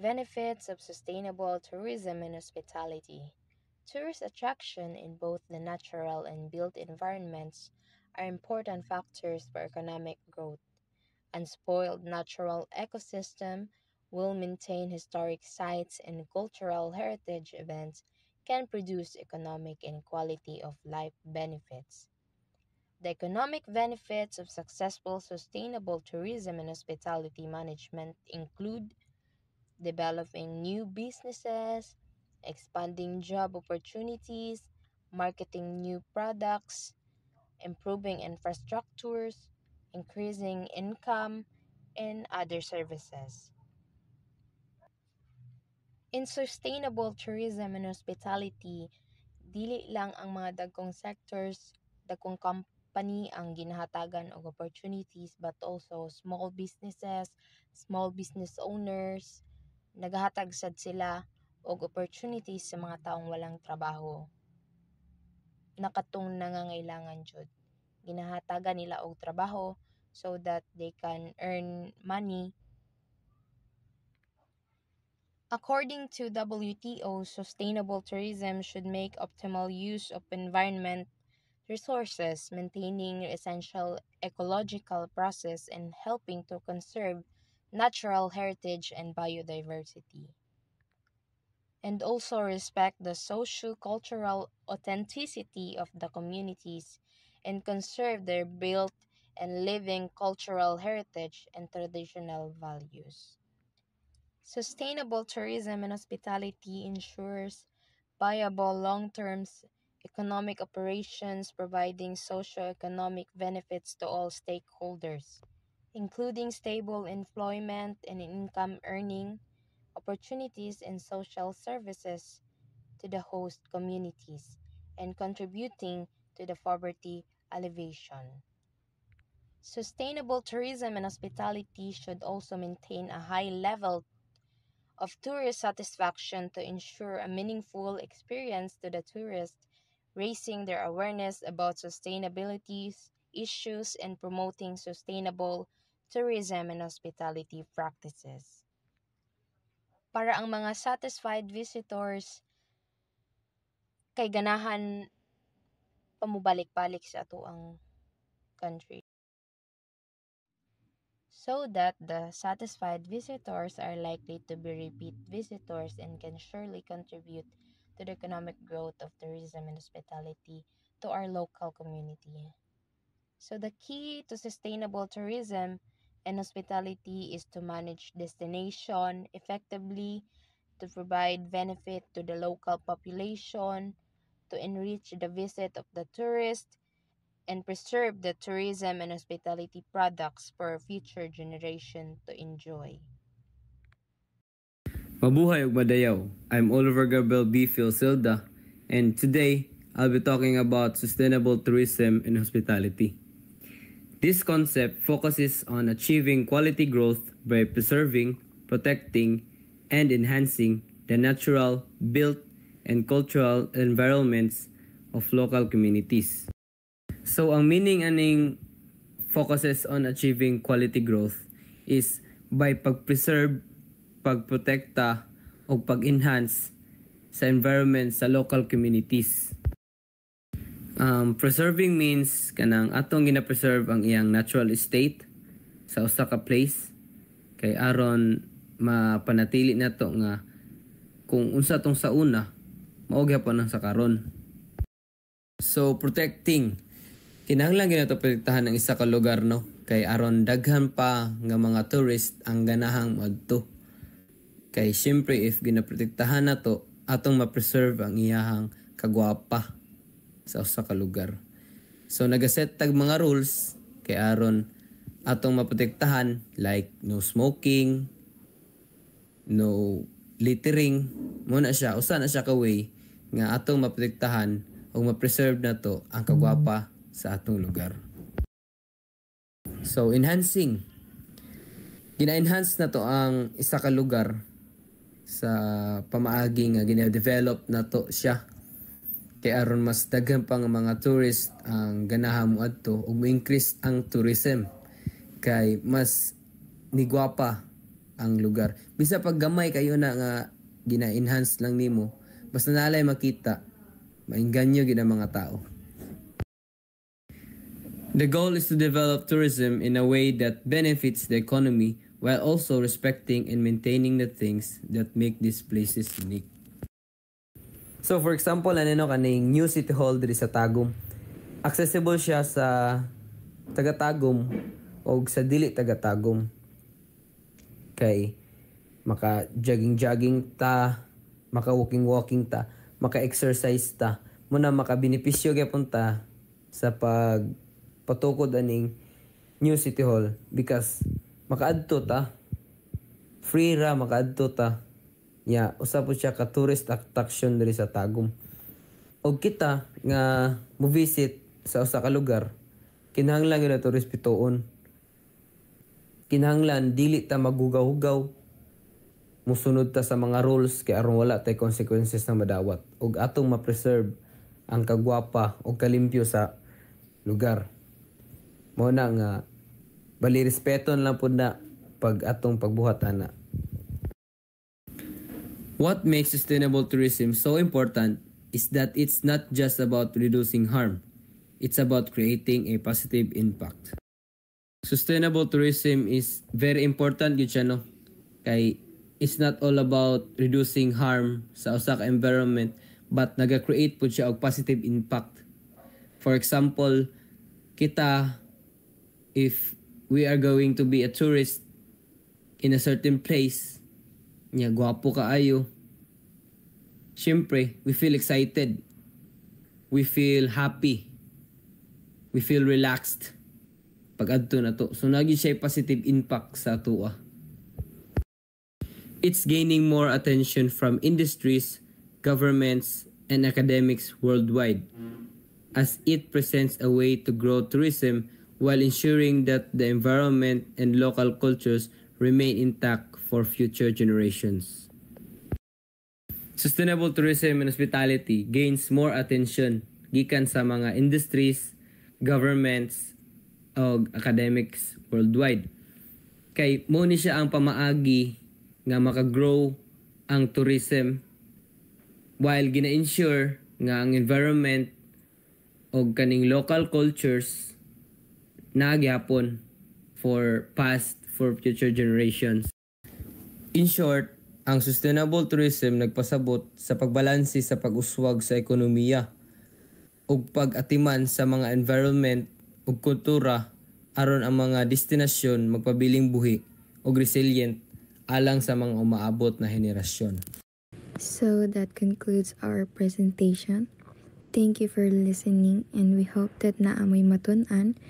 Benefits of sustainable tourism and hospitality. Tourist attraction in both the natural and built environments are important factors for economic growth. Unspoiled natural ecosystem will maintain historic sites and cultural heritage events can produce economic and quality of life benefits. The economic benefits of successful sustainable tourism and hospitality management include developing new businesses, expanding job opportunities, marketing new products, improving infrastructures, increasing income, and other services. In sustainable tourism and hospitality, dili lang ang mga dagkong sectors, dagkong company ang ginahatagan og opportunities but also small businesses, small business owners, nagahatag sad sila og opportunities sa mga taong walang trabaho. Nakatong nangangailangan jud. Ginahatagan nila og trabaho so that they can earn money. According to WTO, sustainable tourism should make optimal use of environment resources, maintaining essential ecological process and helping to conserve natural heritage and biodiversity, and also respect the socio-cultural authenticity of the communities and conserve their built and living cultural heritage and traditional values. Sustainable tourism and hospitality ensures viable long-term economic operations providing socio-economic benefits to all stakeholders, including stable employment and income earning opportunities and social services to the host communities, and contributing to the poverty alleviation. Sustainable tourism and hospitality should also maintain a high level of tourist satisfaction to ensure a meaningful experience to the tourist, raising their awareness about sustainability issues and promoting sustainable tourism and hospitality practices. Para ang mga satisfied visitors kay ganahan pamubalik-balik sa ato ang country. So that the satisfied visitors are likely to be repeat visitors and can surely contribute to the economic growth of tourism and hospitality to our local community. So the key to sustainable tourism and hospitality is to manage destination effectively, to provide benefit to the local population, to enrich the visit of the tourist, and preserve the tourism and hospitality products for future generation to enjoy. Mabuhay ug madayaw. I'm Oliver Gabriel B. Silda, and today I'll be talking about sustainable tourism and hospitality. This concept focuses on achieving quality growth by preserving, protecting, and enhancing the natural, built, and cultural environments of local communities. So ang meaning aning focuses on achieving quality growth is by pag-preserve, pagprotekta, o pag-enhance sa environment sa local communities. Preserving means kanang atong gina-preserve ang iyang natural state sa usa ka place kay aron mapanatili nato nga kung unsa tong sa una mao gyapon ang sa karon. So protecting, kinahanglan ginato protektahan ang isa ka lugar no kay aron daghan pa nga mga tourist ang ganahang moadto. Kay syempre if ginaprotektahan nato atong ma-preserve ang iyahang kagwapa sa usa ka lugar. So nagaset tag mga rules kay aron atong maprotektahan like no smoking, no littering, mo na siya usa na siya ka way nga atong maprotektahan o ma-preserve nato ang kagwapa sa atong lugar. So enhancing, gina-enhance na to ang isa ka lugar sa pamaagi nga gina-develop na to siya kay aron mas daghan pa nga mga tourist ang ganahan mo adto ug mo-increase ang tourism kay mas nigwapa ang lugar. Bisa pag gamay kayo na nga gina-enhance lang nimo, basta nalay makita, mainganyo gid ang mga tao. The goal is to develop tourism in a way that benefits the economy while also respecting and maintaining the things that make these places unique. So for example, kaning New City Hall diri sa Tagum. Accessible siya sa taga-Tagum o sa dili taga-Tagum. Kay maka-jogging ta, maka-walking ta, maka-exercise ta, muna maka-benepisyo gyapon ta sa patukod aning New City Hall because makaadto ta, free ra makaadto ta. Usa po siya ka tourist attraction diri sa Tagum. Og kita nga mo visit sa usa ka lugar, kinahanglan gyud nato respetuon. Kinahanglan dili ta magugaw-hugaw. Musunod ta sa mga rules kay aron wala tay consequences na madawat og atong ma-preserve ang kagwapa o kalimpyo sa lugar. Mao na nga bali respeton lang pud na pag atong pagbuhat ana. What makes sustainable tourism so important is that it's not just about reducing harm. It's about creating a positive impact. Sustainable tourism is very important gyud siya no. Kay it's not all about reducing harm sa usa ka environment but naga-create pud siya og positive impact. For example, kita if we are going to be a tourist in a certain place, gwapo kaayo. Siyempre, we feel excited. We feel happy. We feel relaxed pag adto na to. So nagi siya positive impact sa atua. It's gaining more attention from industries, governments, and academics worldwide as it presents a way to grow tourism while ensuring that the environment and local cultures remain intact for future generations. Sustainable tourism and hospitality gains more attention gikan sa mga industries, governments, o academics worldwide. Kay mo ni siya ang pamaagi nga makagrow ang tourism while gina-ensure nga ang environment o kaning local cultures nagyapon for future generations. In short, ang sustainable tourism nagpasabot sa pagbalanse sa pag-uswag sa ekonomiya ug pag-atiman sa mga environment ug kultura aron ang mga destinasyon magpabiling buhi ug resilient alang sa mga umaabot na henerasyon. So that concludes our presentation. Thank you for listening and we hope that naamoy matun-an